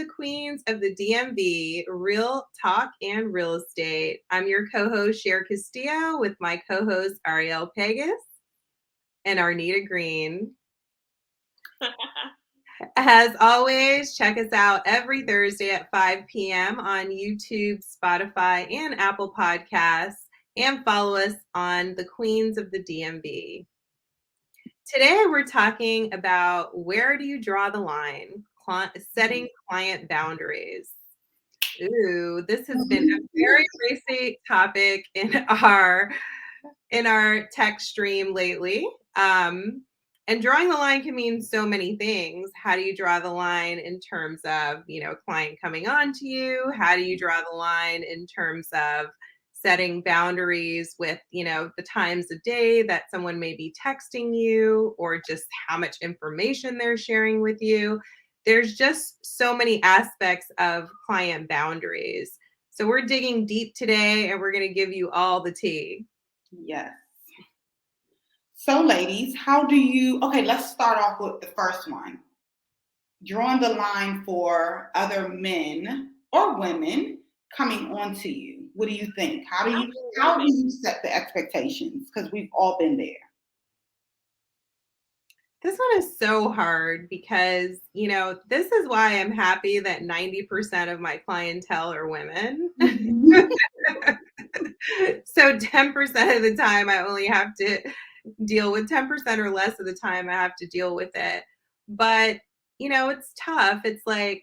the queens of the DMV, real talk and real estate. I'm your co-host, Cher Castillo, with my co-host, Arial Pegues and Arnita Greene. As always, check us out every Thursday at 5 p.m. on YouTube, Spotify, and Apple Podcasts, and follow us on the Queens of the DMV. Today, we're talking about where do you draw the line, setting client boundaries. Ooh, this has been a very basic topic in our tech stream lately. And drawing the line can mean so many things. How do you draw the line in terms of, a client coming on to you? How do you draw the line in terms of setting boundaries with, the times of day that someone may be texting you, or just how much information they're sharing with you? There's just so many aspects of client boundaries. So we're digging deep today, and we're going to give you all the tea. Yes. So ladies, let's start off with the first one. Drawing the line for other men or women coming on to you. What do you think? How do you set the expectations? Because we've all been there. This one is so hard because, this is why I'm happy that 90% of my clientele are women. Mm-hmm. So 10% of the time I only have to deal with 10% or less of the time I have to deal with it. But, it's tough. It's like,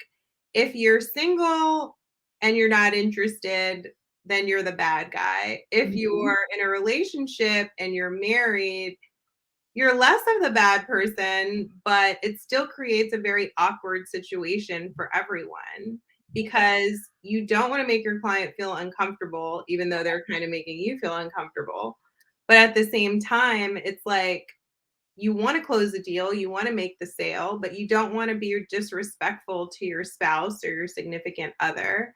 if you're single and you're not interested, then you're the bad guy. If you're in a relationship and you're married, you're less of the bad person, but it still creates a very awkward situation for everyone, because you don't want to make your client feel uncomfortable, even though they're kind of making you feel uncomfortable. But at the same time, it's like, you want to close the deal, you want to make the sale, but you don't want to be disrespectful to your spouse or your significant other.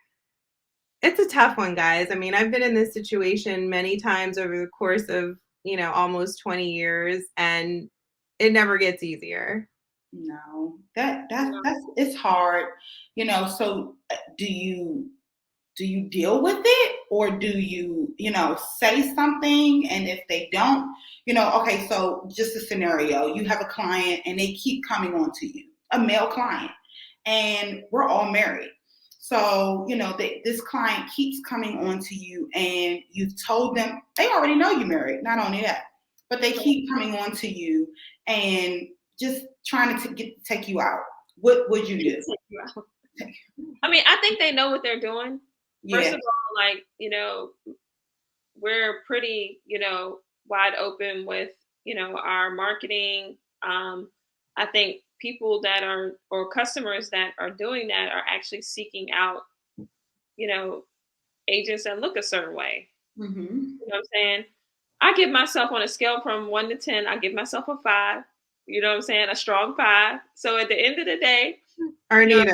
It's a tough one, guys. I mean, I've been in this situation many times over the course of, almost 20 years, and it never gets easier. No, that's it's hard, so do you deal with it, or do you, say something? And if they don't, okay, so just a scenario, you have a client and they keep coming on to you, a male client, and we're all married. So, this client keeps coming on to you, and you've told them, they already know you're married, not only that, but they keep coming on to you and just trying to take you out. What would you do? I mean, I think they know what they're doing. First of all, we're pretty, wide open with, our marketing. I think people that are, or customers that are doing that, are actually seeking out, agents that look a certain way. Mm-hmm. You know what I'm saying? I give myself, on a scale from 1 to 10, I give myself a 5. You know what I'm saying? A strong 5. So at the end of the day, Arnita,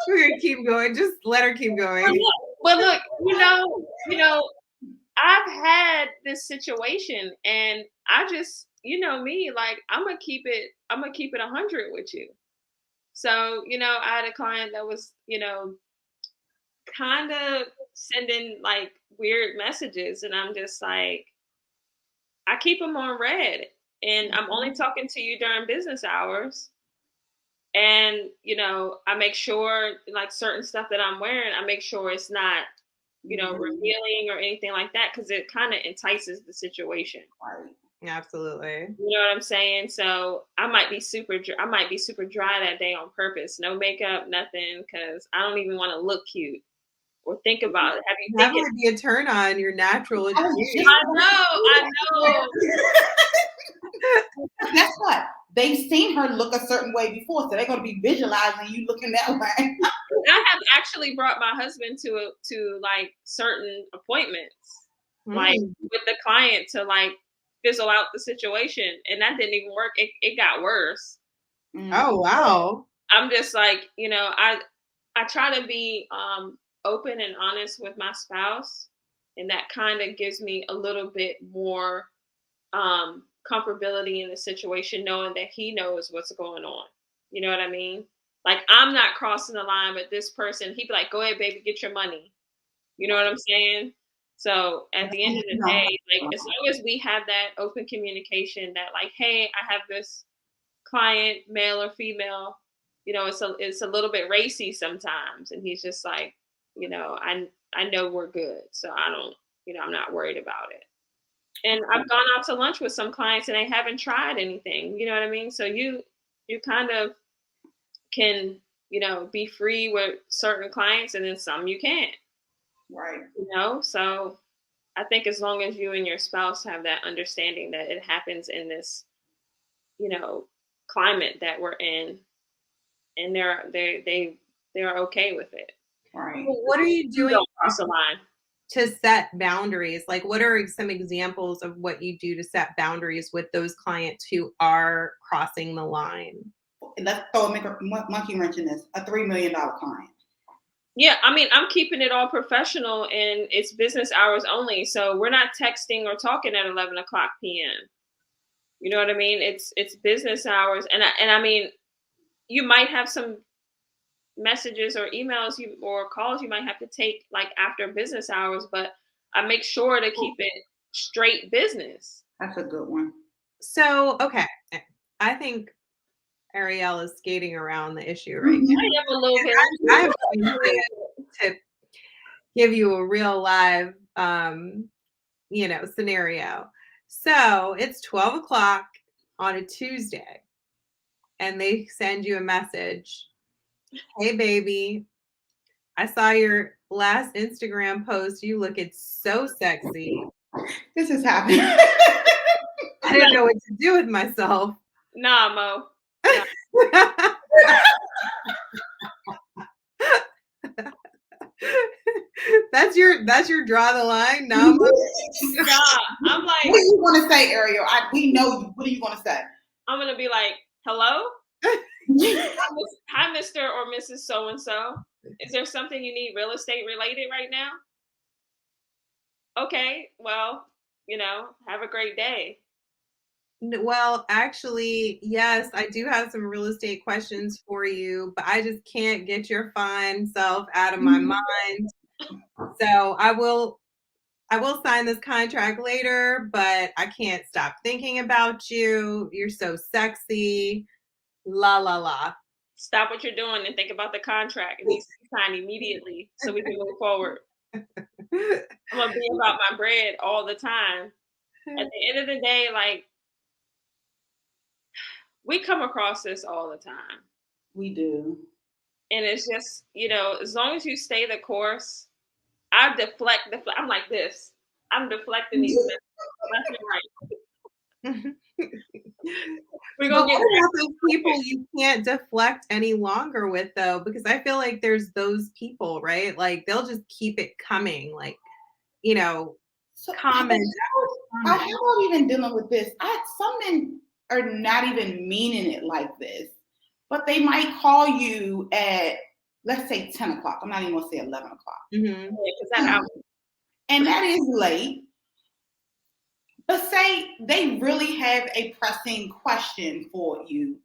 we're gonna keep going. Just let her keep going. But look, I've had this situation, and I just, me, like, I'm gonna keep it 100 with you. So, I had a client that was, kind of sending like weird messages, and I'm just like, I keep them on red, and I'm only talking to you during business hours. And, I make sure, like, certain stuff that I'm wearing, I make sure it's not, revealing or anything like that, because it kind of entices the situation. Right. Absolutely. You know what I'm saying? So I might be super dry that day on purpose. No makeup, nothing, because I don't even want to look cute or think about it. That might be a turn on your natural. I know. Guess what? They've seen her look a certain way before, so they're going to be visualizing you looking that way. I have actually brought my husband to like certain appointments, like with the client, to like fizzle out the situation, and that didn't even work. It got worse. Oh wow! I'm just like, I try to be open and honest with my spouse, and that kind of gives me a little bit more comfortability in the situation, knowing that he knows what's going on. You know what I mean? Like, I'm not crossing the line, but this person, he'd be like, go ahead, baby, get your money. You know what I'm saying? So at the end of the day, like, as long as we have that open communication that, like, hey, I have this client, male or female, it's a little bit racy sometimes. And he's just like, I know we're good. So I don't, I'm not worried about it. And I've gone out to lunch with some clients and they haven't tried anything. You know what I mean? So you kind of can, be free with certain clients, and then some you can't. Right. So I think as long as you and your spouse have that understanding that it happens in this, climate that we're in, and they're okay with it. Right. Well, what are you doing Don't cross the line to set boundaries? Like, what are some examples of what you do to set boundaries with those clients who are crossing the line? Let's throw a monkey wrench in this. A $3 million client. Yeah, I mean, I'm keeping it all professional, and it's business hours only. So we're not texting or talking at 11 o'clock p.m. You know what I mean? It's business hours, and I mean, you might have some messages or emails or calls you might have to take like after business hours, but I make sure to keep it straight business. That's a good one. So, okay, I think Ariel is skating around the issue right now. I have a little bit. I have to give you a real live, scenario. So it's 12 o'clock on a Tuesday, and they send you a message. Hey, baby, I saw your last Instagram post. You looking so sexy. This is happening. I didn't know what to do with myself. Nah, Mo. Nah. That's your draw the line. No, nah, I'm like, what do you want to say, Ariel? We know you. What are you going to say? I'm gonna be like, hello, hi, Mr. or Mrs. So and so. Is there something you need real estate related right now? Okay, well, have a great day. Well, actually, yes, I do have some real estate questions for you, but I just can't get your fine self out of my mind. So I will sign this contract later, but I can't stop thinking about you. You're so sexy. La la la. Stop what you're doing and think about the contract. It needs to be signed immediately so we can move forward. I'm gonna be about my bread all the time. At the end of the day, like, we come across this all the time. We do. And it's just, as long as you stay the course, I deflect. I'm like this. I'm deflecting these left and right. We're gonna get those people you can't deflect any longer with, though, because I feel like there's those people, right? Like, they'll just keep it coming, like, comments. How about even dealing with this? Some men are not even meaning it like this, but they might call you at, let's say, 10 o'clock. I'm not even going to say 11 o'clock. Mm-hmm. And that is late. But say they really have a pressing question for you.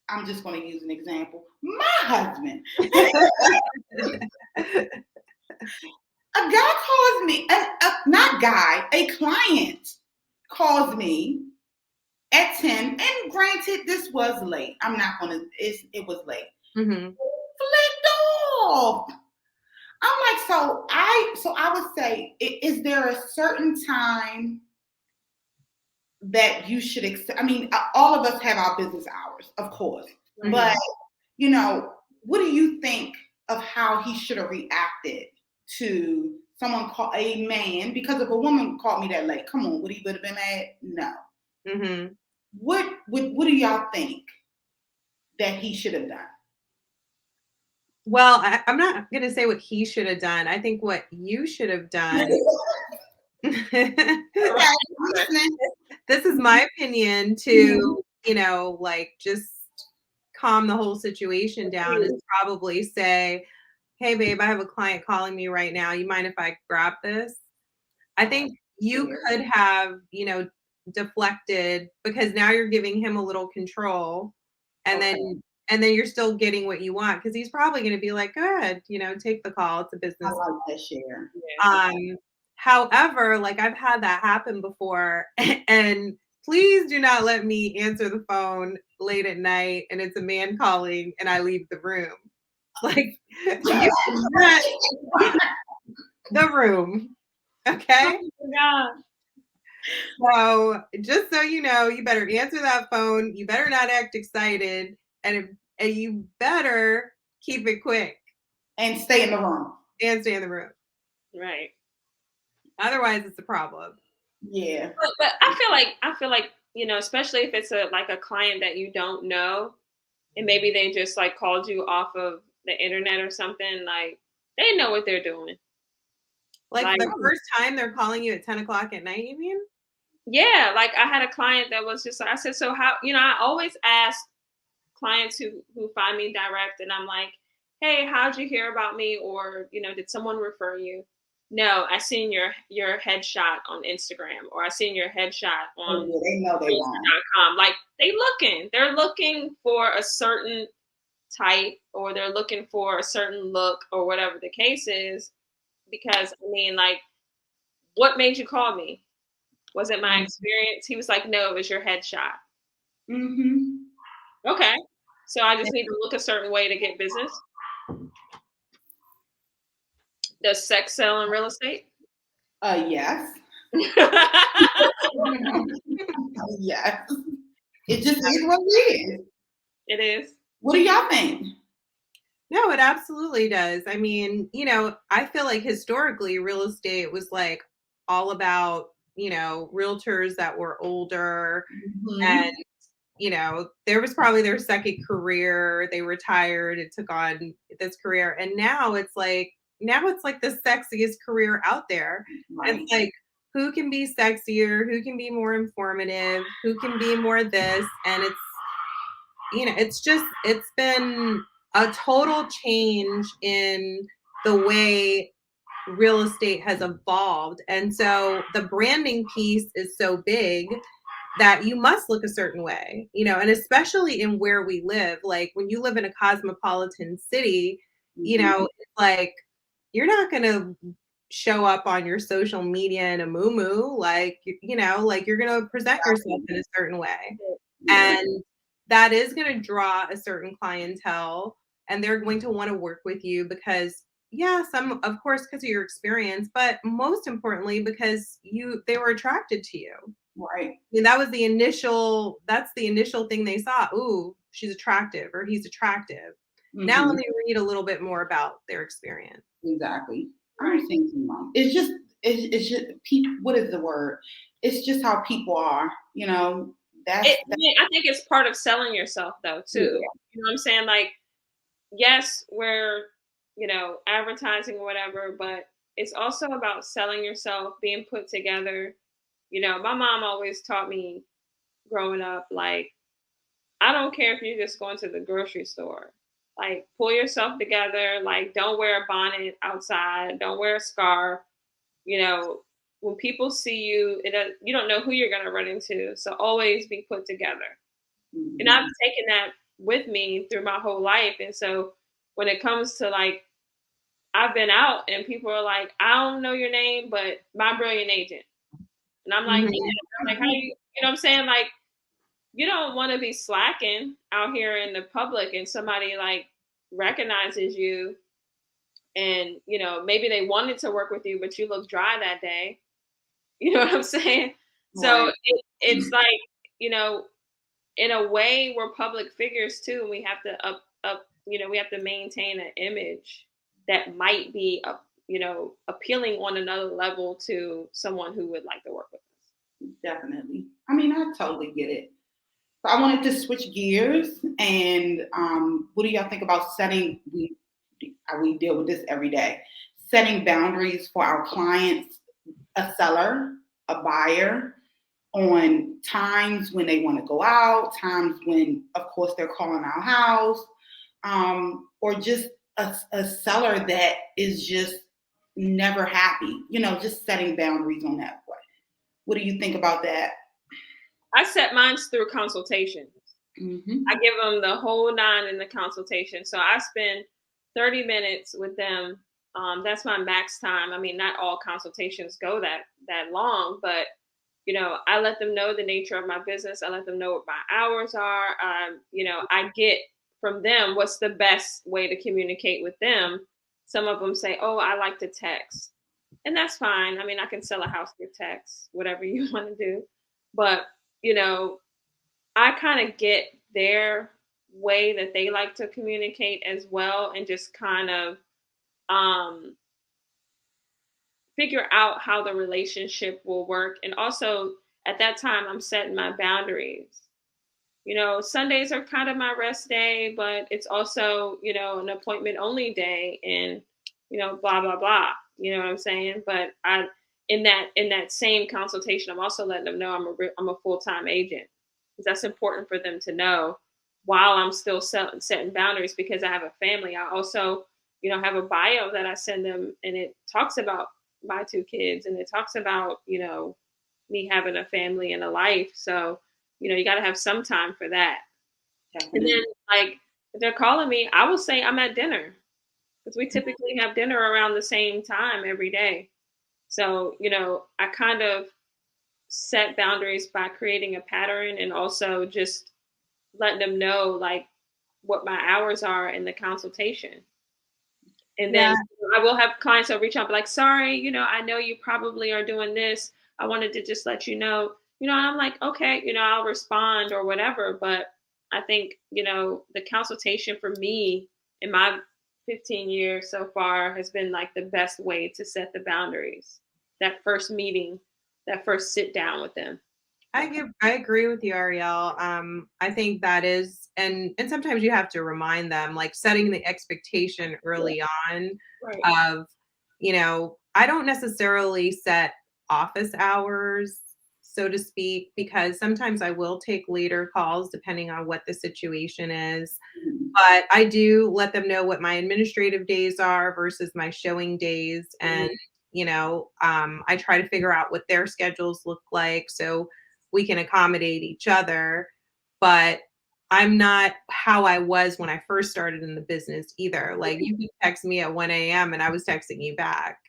I'm just going to use an example. My husband. A guy calls me, a client calls me at 10, and granted, this was late. I'm not going to, it was late. Mm-hmm. Flicked off. I'm like, so I would say, is there a certain time that you should accept? I mean, all of us have our business hours, of course. Mm-hmm. But, what do you think of how he should have reacted to someone call a man? Because if a woman called me that late, come on, would he have been mad? No. Mm-hmm. What do y'all think that he should have done? Well, I'm not going to say what he should have done. I think what you should have done. This is my opinion to, just calm the whole situation down, is probably say, hey, babe, I have a client calling me right now. You mind if I grab this? I think you could have, deflected because now you're giving him a little control, and then you're still getting what you want because he's probably going to be like, go ahead, take the call. It's a I business. like that, Cher. However, like I've had that happen before, and please do not let me answer the phone late at night and it's a man calling and I leave the room. Like, you cannot leave the room. Okay. Oh my God. So just so you know, you better answer that phone. You better not act excited, and you better keep it quick And stay in the room. and stay in the room. Right. Otherwise, it's a problem. Yeah. But I feel like especially if it's a client that you don't know, and maybe they just like called you off of the internet or something, like they know what they're doing. Like the first time they're calling you at 10 o'clock at night, you mean? Yeah, like I had a client that was just, I said, so how, I always ask clients who find me direct, and I'm like, hey, how'd you hear about me? Or, did someone refer you? No, I seen your headshot on Instagram, or I seen your headshot on they know they realtor.com. Like they're looking for a certain type, or they're looking for a certain look, or whatever the case is. Because I mean, like, what made you call me? Was it my experience? He was like, no, it was your headshot. Mm-hmm. Okay. So I just need to look a certain way to get business. Does sex sell in real estate? Yes. Yes. It just is what it is. It is. What do y'all think? No, it absolutely does. I mean, I feel like historically real estate was like all about, realtors that were older and, there was probably their second career. They retired and took on this career. And now it's like the sexiest career out there. Right. It's like, who can be sexier? Who can be more informative? Who can be more this? And it's been a total change in the way real estate has evolved. And so the branding piece is so big that you must look a certain way, and especially in where we live. Like when you live in a cosmopolitan city, it's like you're not going to show up on your social media in a muumuu, like, like you're going to present yourself in a certain way. And that is going to draw a certain clientele, and they're going to want to work with you because some, of course, because of your experience, but most importantly, because they were attracted to you. Right. I mean, that's the initial thing they saw. Ooh, she's attractive, or he's attractive. Mm-hmm. Now let me read a little bit more about their experience. Exactly. I'm thinking, it's just people. What is the word? It's just how people are, I think it's part of selling yourself though, too. Yeah. You know what I'm saying? Like, yes, we're, advertising or whatever, but it's also about selling yourself, being put together. My mom always taught me growing up, like, I don't care if you're just going to the grocery store. Like, pull yourself together. Like, don't wear a bonnet outside. Don't wear a scarf. When people see you, you don't know who you're going to run into. So always be put together. Mm-hmm. And I've taken that with me through my whole life. And so when it comes to, like, I've been out and people are like, I don't know your name, but my brilliant agent. And I'm like, yeah. Like, how you know what I'm saying? Like, you don't want to be slacking out here in the public and somebody like recognizes you and, maybe they wanted to work with you, but you look dry that day. You know what I'm saying? Right. So it's like, in a way we're public figures too. And we have to we have to maintain an image that might be, appealing on another level to someone who would like to work with us. Definitely. I mean, I totally get it. So I wanted to switch gears, and what do y'all think about setting? We deal with this every day. Setting boundaries for our clients, a seller, a buyer, on times when they want to go out, times when, of course, they're calling our house, or just a seller that is just never happy. Just setting boundaries on that way. What do you think about that? I set mine through consultation. I give them the whole 9 in the consultation. So I spend 30 minutes with them. That's my max time. I mean, not all consultations go that long, but I let them know the nature of my business. I let them know what my hours are. I get from them what's the best way to communicate with them. Some of them say, "Oh, I like to text," and that's fine. I mean, I can sell a house through text, whatever you want to do. But I kind of get their way that they like to communicate as well, and just kind of um, figure out how the relationship will work. And also at that time, I'm setting my boundaries. Sundays are kind of my rest day, but it's also, an appointment only day, and, blah, blah, blah. You know what I'm saying? But in that same consultation, I'm also letting them know I'm a full-time agent, because that's important for them to know while I'm still setting boundaries, because I have a family. I also, have a bio that I send them, and it talks about my 2 kids, and it talks about, me having a family and a life. So, you got to have some time for that. Definitely. And then, like, if they're calling me, I will say I'm at dinner, because we typically have dinner around the same time every day. So, I kind of set boundaries by creating a pattern, and also just letting them know, like, what my hours are in the consultation. And then I will have clients that reach out, be like, "Sorry, I know you probably are doing this. I wanted to just let you know." And I'm like, "Okay, I'll respond or whatever." But I think, the consultation for me in my 15 years so far has been like the best way to set the boundaries. That first meeting, that first sit down with them. I agree with you, Ariel. I think that is, and sometimes you have to remind them, like, setting the expectation early on of, I don't necessarily set office hours, so to speak, because sometimes I will take later calls depending on what the situation is. But I do let them know what my administrative days are versus my showing days. And, I try to figure out what their schedules look like, so we can accommodate each other. But I'm not how I was when I first started in the business either. Like, you could text me at 1 a.m. and I was texting you back.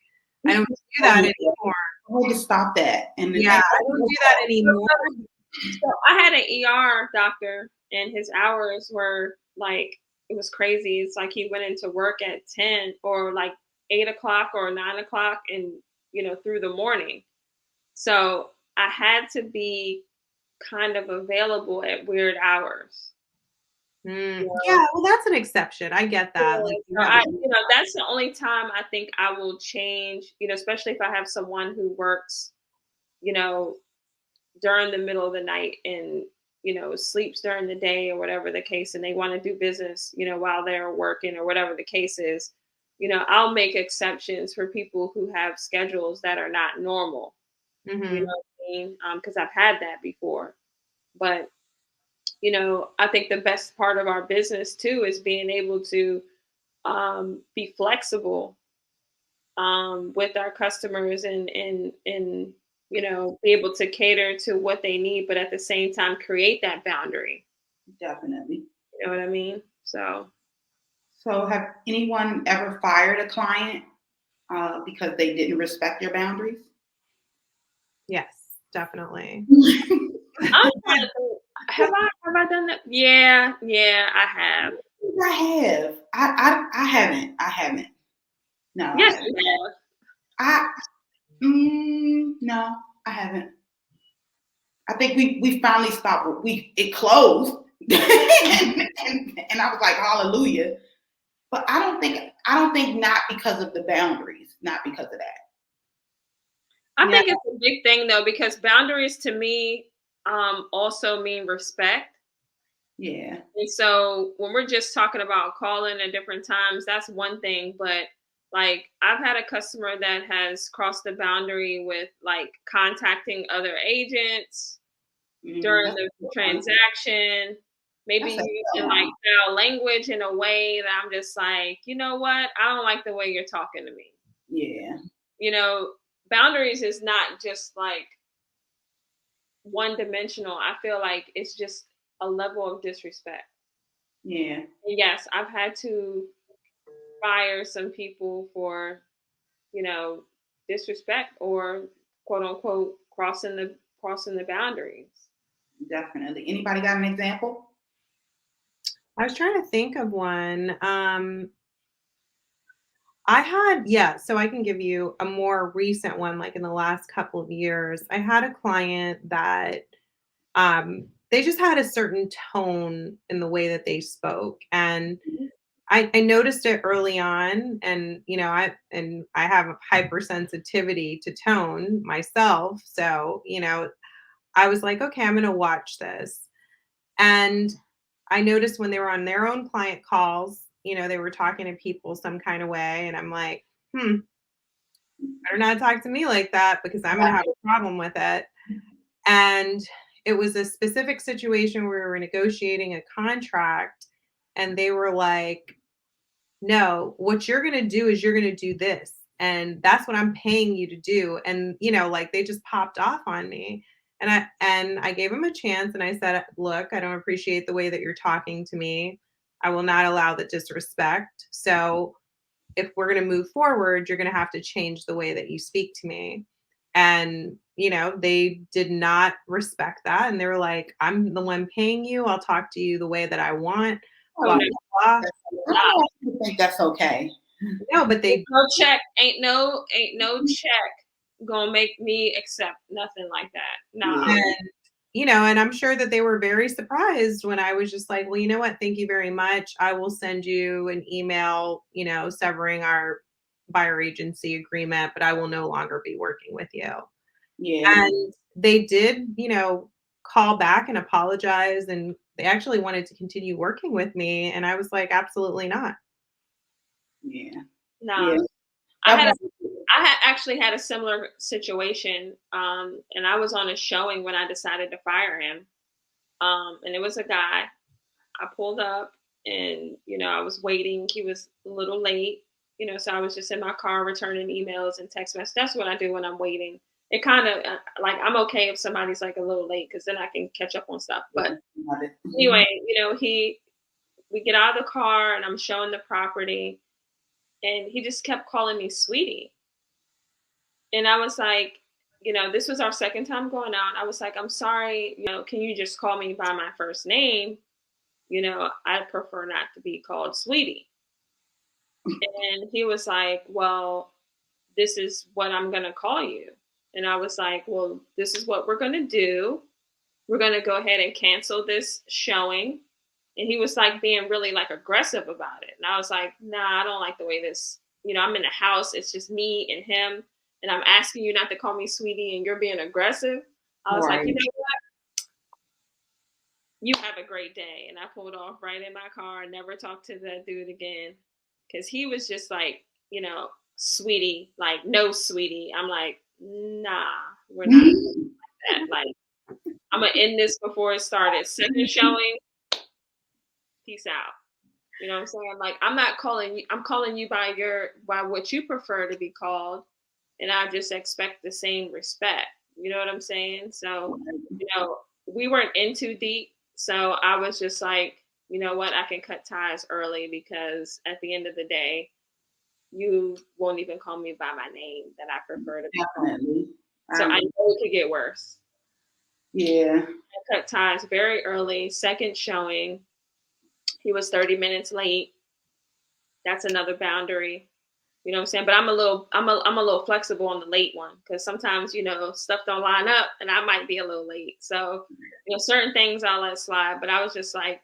I don't do that anymore. I want to stop that. I don't do that anymore. So I had an ER doctor, and his hours were like, it was crazy. It's like he went into work at 10 or like 8 o'clock or 9 o'clock, and, through the morning. So I had to be kind of available at weird hours. Yeah, well, that's an exception. I get that. Like, that's the only time I think I will change, especially if I have someone who works, during the middle of the night, and, sleeps during the day or whatever the case, and they want to do business, while they're working or whatever the case is. I'll make exceptions for people who have schedules that are not normal. You know what I mean? Because I've had that before. But, I think the best part of our business too is being able to be flexible with our customers, and be able to cater to what they need, but at the same time create that boundary. Definitely. You know what I mean? So have anyone ever fired a client because they didn't respect your boundaries? Yes, definitely. I'm trying to think, have I done that? Yeah, I have. I have. I haven't. I haven't. No. Yes, you have. No, I haven't. I think we finally stopped. It closed, and I was like, hallelujah. But I don't think not because of the boundaries, not because of that. I think it's a big thing though, because boundaries to me also mean respect. Yeah. And so when we're just talking about calling at different times, that's one thing. But like, I've had a customer that has crossed the boundary with like contacting other agents during the transaction, maybe using like foul language in a way that I'm just like, you know what? I don't like the way you're talking to me. Yeah. Boundaries is not just like one-dimensional. I feel like it's just a level of disrespect. Yeah. Yes, I've had to fire some people for, disrespect or quote unquote crossing the boundaries. Definitely. Anybody got an example? I was trying to think of one. I had, yeah, so I can give you a more recent one, like in the last couple of years. I had a client that they just had a certain tone in the way that they spoke. And I noticed it early on. And, I have a hypersensitivity to tone myself. So, I was like, okay, I'm going to watch this. And I noticed when they were on their own client calls, they were talking to people some kind of way. And I'm like, better not talk to me like that because I'm going to have a problem with it. And it was a specific situation where we were negotiating a contract. And they were like, no, what you're going to do is you're going to do this. And that's what I'm paying you to do. And, like they just popped off on me. And I gave him a chance and I said, look, I don't appreciate the way that you're talking to me. I will not allow the disrespect. So if we're going to move forward, you're going to have to change the way that you speak to me. And, they did not respect that. And they were like, I'm the one paying you. I'll talk to you the way that I want. Blah, blah, blah. I don't think that's okay. No, but they no check. Ain't no check gonna make me accept nothing like that. No. And I'm sure that they were very surprised when I was just like, well, you know what? Thank you very much. I will send you an email, severing our buyer agency agreement, but I will no longer be working with you. Yeah. And they did, call back and apologize. And they actually wanted to continue working with me. And I was like, absolutely not. Yeah. No. Yeah. I actually had a similar situation, and I was on a showing when I decided to fire him. And it was a guy. I pulled up, and I was waiting. He was a little late, so I was just in my car returning emails and text messages. That's what I do when I'm waiting. It kind of like I'm okay if somebody's like a little late because then I can catch up on stuff. But anyway, we get out of the car and I'm showing the property, and he just kept calling me sweetie. And I was like, this was our second time going out. I was like, I'm sorry, can you just call me by my first name? I prefer not to be called sweetie. And he was like, well, this is what I'm going to call you. And I was like, well, this is what we're going to do. We're going to go ahead and cancel this showing. And he was like being really like aggressive about it. And I was like, nah, I don't like the way this, I'm in the house. It's just me and him. And I'm asking you not to call me sweetie and you're being aggressive. I was like, you know what? You have a great day. And I pulled off right in my car. I never talked to that dude again. Because he was just like, sweetie, like, no, sweetie. I'm like, nah, we're not like that. Like, I'm going to end this before it started. Second showing, peace out. You know what I'm saying? Like, I'm not calling you. I'm calling you by what you prefer to be called. And I just expect the same respect. You know what I'm saying? So, we weren't in too deep. So I was just like, you know what? I can cut ties early because at the end of the day, you won't even call me by my name that I prefer to be called. So I know it could get worse. Yeah. I cut ties very early. Second showing, he was 30 minutes late. That's another boundary. You know what I'm saying? But I'm a little flexible on the late one because sometimes, stuff don't line up and I might be a little late. So, certain things I'll let slide. But I was just like,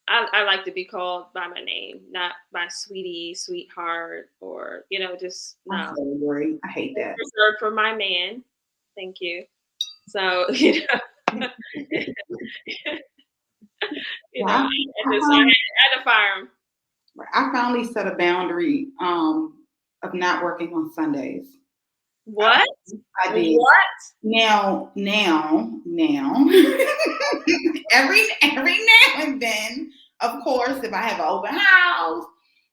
I like to be called by my name, not by sweetie, sweetheart, or, just no. I agree. I hate that. Reserved for my man. Thank you. So, I had to fire him. I finally set a boundary of not working on Sundays. What? I did. What? Now, every now and then, of course, if I have an open house,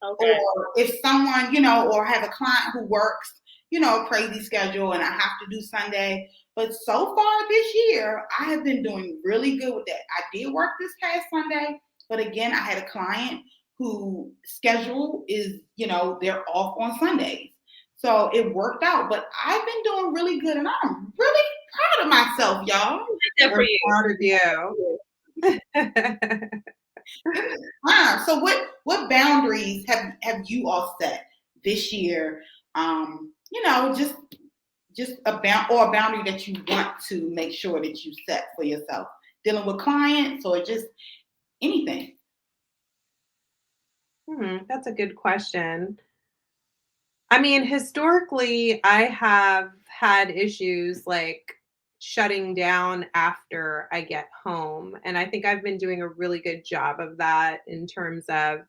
okay, or if someone, or have a client who works, a crazy schedule and I have to do Sunday. But so far this year, I have been doing really good with that. I did work this past Sunday, but again, I had a client who schedule is, they're off on Sundays. So it worked out, but I've been doing really good and I'm really proud of myself, y'all. Good for We're you. proud of you. So what boundaries have you all set this year? Just a boundary that you want to make sure that you set for yourself, dealing with clients or just anything. That's a good question. I mean, historically, I have had issues like shutting down after I get home. And I think I've been doing a really good job of that in terms of,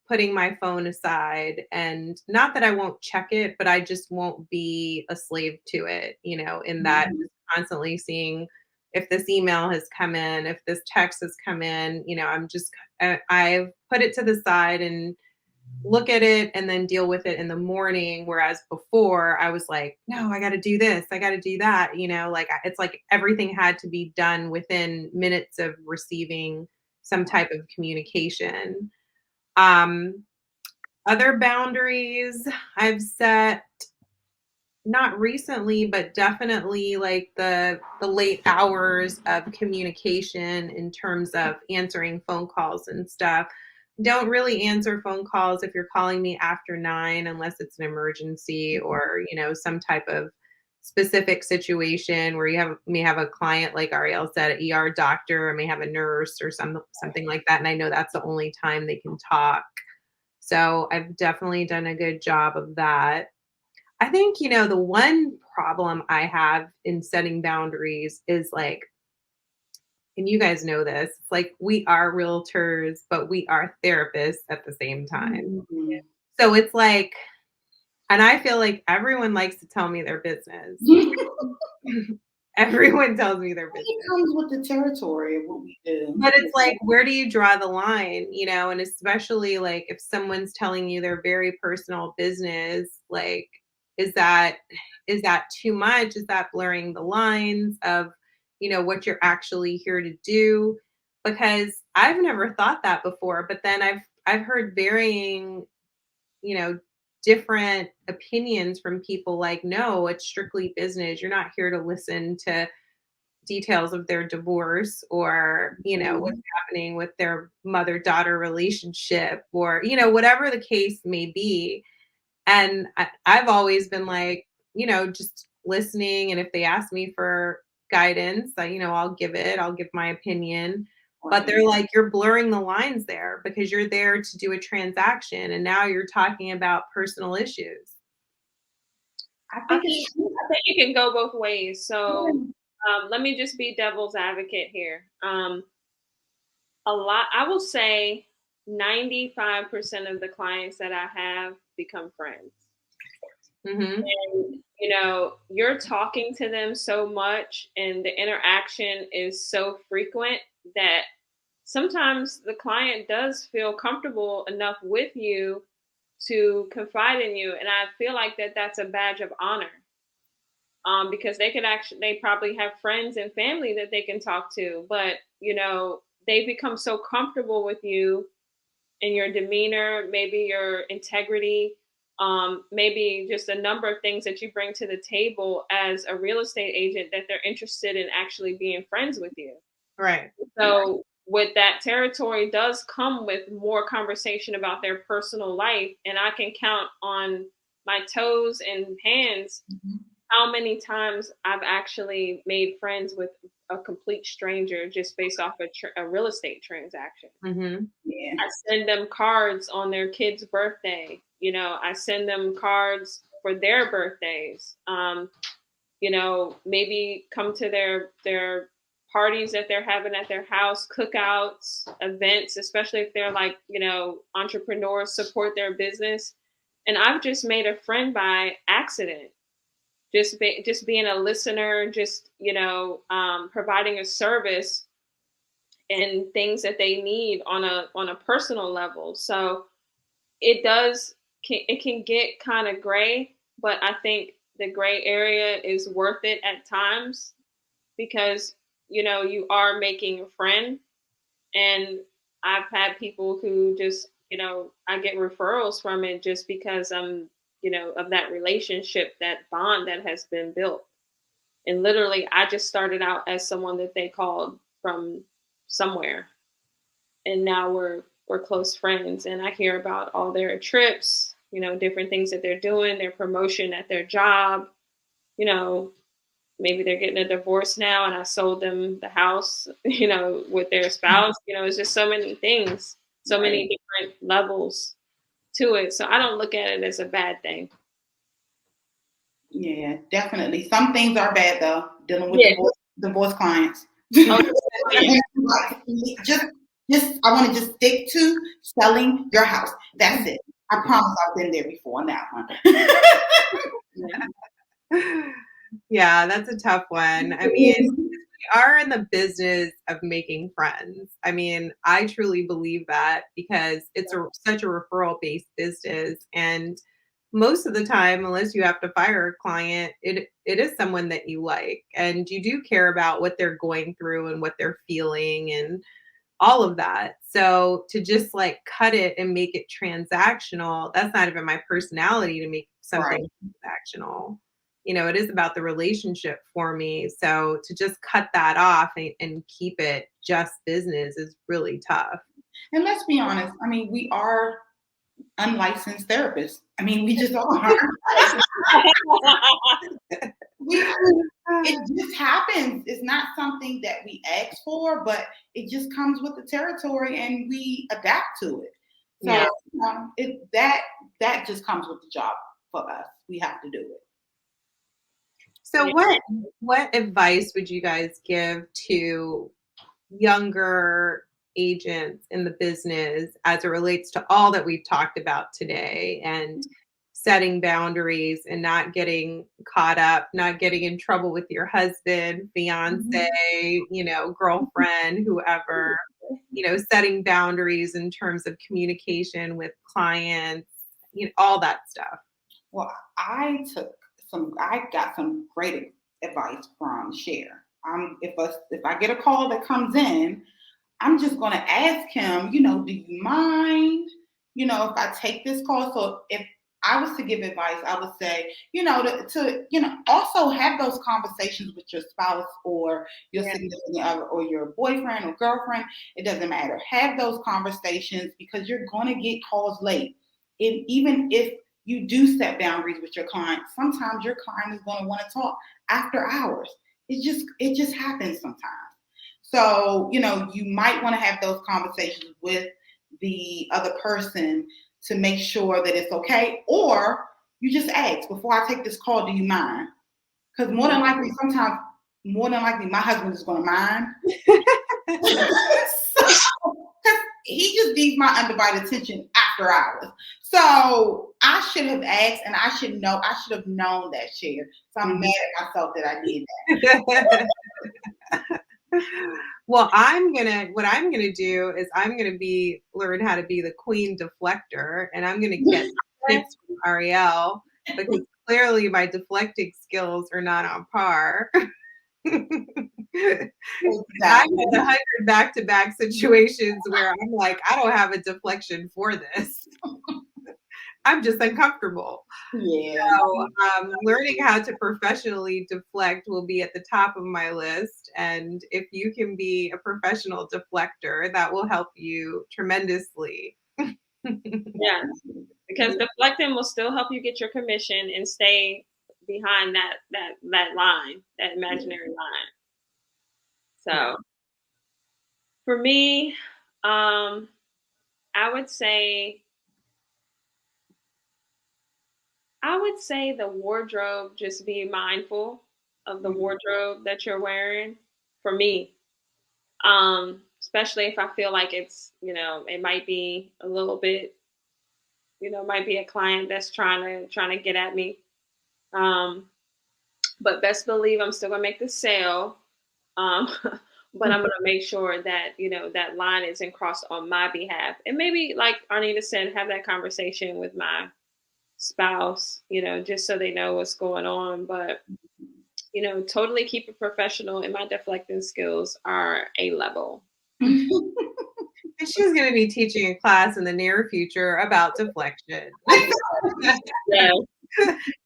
putting my phone aside, and not that I won't check it, but I just won't be a slave to it, in that Mhm. just constantly seeing if this email has come in, if this text has come in, I've put it to the side and look at it and then deal with it in the morning. Whereas before I was like, no, I got to do this, I got to do that, it's like everything had to be done within minutes of receiving some type of communication. um, Other boundaries I've set, not recently, but definitely like the late hours of communication in terms of answering phone calls and stuff. Don't really answer phone calls if you're calling me after 9 unless it's an emergency or, some type of specific situation where may have a client, like Ariel said, an ER doctor, or may have a nurse or something like that. And I know that's the only time they can talk. So I've definitely done a good job of that. I think, the one problem I have in setting boundaries is like, and you guys know this, it's like we are realtors, but we are therapists at the same time. Mhm. So it's like, and I feel like everyone likes to tell me their business. Everyone tells me their It business. comes with the territory of what we do. But it's like, where do you draw the line, and especially, like, if someone's telling you their very personal business, like, is that is that too much? Is that blurring the lines of, what you're actually here to do? Because I've never thought that before, but then I've heard varying, you know, different opinions from people like, "No, it's strictly business. You're not here to listen to details of their divorce or, what's Mhm. happening with their mother-daughter relationship or, whatever the case may be." And I've always been like, just listening. And if they ask me for guidance, I'll give my opinion. But Right. they're like, you're blurring the lines there because you're there to do a transaction. And now you're talking about personal issues. I I think think it's true. I think it can go both ways. So Yeah. let me just be devil's advocate here. A lot, I will say 95% of the clients that I have become friends. Hmm. And, you're talking to them so much and the interaction is so frequent that sometimes the client does feel comfortable enough with you to confide in you. And I feel like that's a badge of honor. Because they probably have friends and family that they can talk to, but they become so comfortable with you and your demeanor, maybe your integrity, maybe just a number of things that you bring to the table as a real estate agent, that they're interested in actually being friends with you. Right. So with that, territory does come with more conversation about their personal life, and I can count on my toes and hands Mhm. how many times I've actually made friends with a complete stranger just based off a real estate transaction. Hmm. Yeah. I send them cards on their kid's birthday. I send them cards for their birthdays. Maybe come to their parties that they're having at their house, cookouts, events, especially if they're like, entrepreneurs support their business. And I've just made a friend by accident, just being a listener, just providing a service and things that they need on a personal level. So it can get kind of gray, but I think the gray area is worth it at times because, you know, you are making a friend. And I've had people who just, you know, I get referrals from it just because I'm, you know, of that relationship, that bond that has been built. And literally, I just started out as someone that they called from somewhere, and now we're close friends. And I hear about all their trips, you know, different things that they're doing, their promotion at their job. You know, maybe they're getting a divorce now, and I sold them the house, you know, with their spouse. You know, it's just so many things, so many different levels to it. So I don't look at it as a bad thing. Yeah, definitely. Some things are bad though. Dealing with Yeah. divorce clients. Oh, yeah. just I want to just stick to selling your house. That's it. I promise I've been there before on that one. Yeah, that's a tough one. I mean, we are in the business of making friends. I mean, I truly believe that because it's such a referral-based business, and most of the time, unless you have to fire a client, it is someone that you like, and you do care about what they're going through and what they're feeling and all of that. So to just like cut it and make it transactional, that's not even my personality to make something transactional. You know, it is about the relationship for me. So to just cut that off and keep it just business is really tough. And let's be honest, I mean, we are unlicensed therapists. I mean, we just are. It just happens. It's not something that we ask for, but it just comes with the territory and we adapt to it. So Yeah. that just comes with the job for us. We have to do it. So what advice would you guys give to younger agents in the business as it relates to all that we've talked about today and setting boundaries and not getting caught up, not getting in trouble with your husband, fiance, you know, girlfriend, whoever, you know, setting boundaries in terms of communication with clients, you know, all that stuff. Well, I got some great advice from Cher. If I get a call that comes in, I'm just going to ask him, you know, do you mind, you know, if I take this call? So if I was to give advice, I would say, you know, to you know, also have those conversations with your spouse or your significant other or your boyfriend or girlfriend. It doesn't matter. Have those conversations because you're going to get calls late. And even if you do set boundaries with your client, sometimes your client is going to want to talk after hours. It just happens sometimes. So, you know, you might want to have those conversations with the other person to make sure that it's okay. Or you just ask, before I take this call, do you mind? Because more than likely, my husband is going to mind. Because he just needs my undivided attention after hours. So I should have asked and I should have known that, Cher. So I'm mad at myself that I did that. Well, what I'm gonna do is I'm gonna learn how to be the queen deflector, and I'm gonna get tips from Ariel because clearly my deflecting skills are not on par. Exactly. I'm in 100 back-to-back situations where I'm like, I don't have a deflection for this. I'm just uncomfortable. Yeah. So learning how to professionally deflect will be at the top of my list. And if you can be a professional deflector, that will help you tremendously. Yeah, because deflecting will still help you get your commission and stay behind that line, that imaginary line. So for me, I would say the wardrobe, just be mindful of the wardrobe that you're wearing for me. Especially if I feel like it's, you know, it might be a little bit, you know, might be a client that's trying to get at me. But best believe I'm still gonna make the sale. Um, but I'm gonna make sure that, you know, that line isn't crossed on my behalf. And maybe, like Arnita said, have that conversation with my spouse, just so they know what's going on. But, totally keep it professional. And my deflecting skills are A level. And she's going to be teaching a class in the near future about deflection. Yes.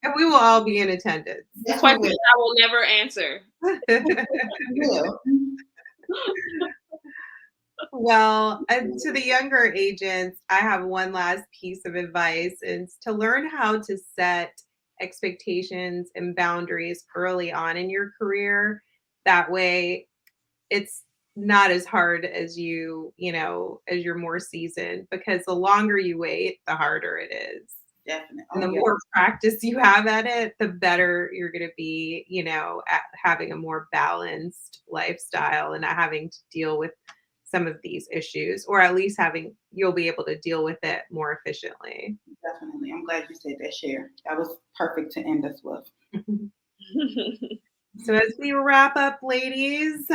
And we will all be in attendance. Questions I will never answer. Well, to the younger agents, I have one last piece of advice, is to learn how to set expectations and boundaries early on in your career. That way it's not as hard as as you're more seasoned, because the longer you wait, the harder it is. Definitely. And the more practice you have at it, the better you're going to be, at having a more balanced lifestyle and not having to deal with some of these issues, or at least you'll be able to deal with it more efficiently. Definitely. I'm glad you said that, Cher. That was perfect to end us with. So as we wrap up, ladies,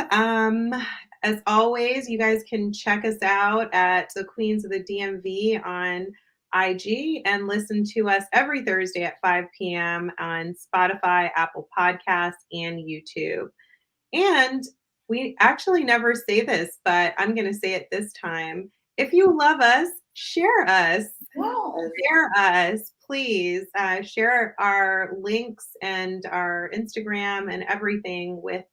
as always, you guys can check us out at the Queens of the DMV on IG and listen to us every Thursday at 5 p.m. on Spotify, Apple Podcasts, and YouTube. And we actually never say this, but I'm going to say it this time. If you love us, share us. Yes. Share us, please. Share our links and our Instagram and everything with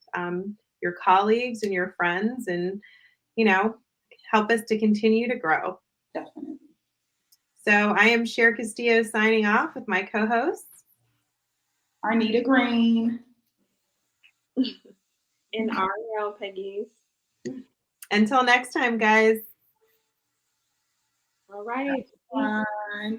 your colleagues and your friends, and help us to continue to grow. Definitely. So I am Cher Castillo signing off with my co-hosts, Arnita Greene and Arial Pegues. Until next time, guys. All right. Bye.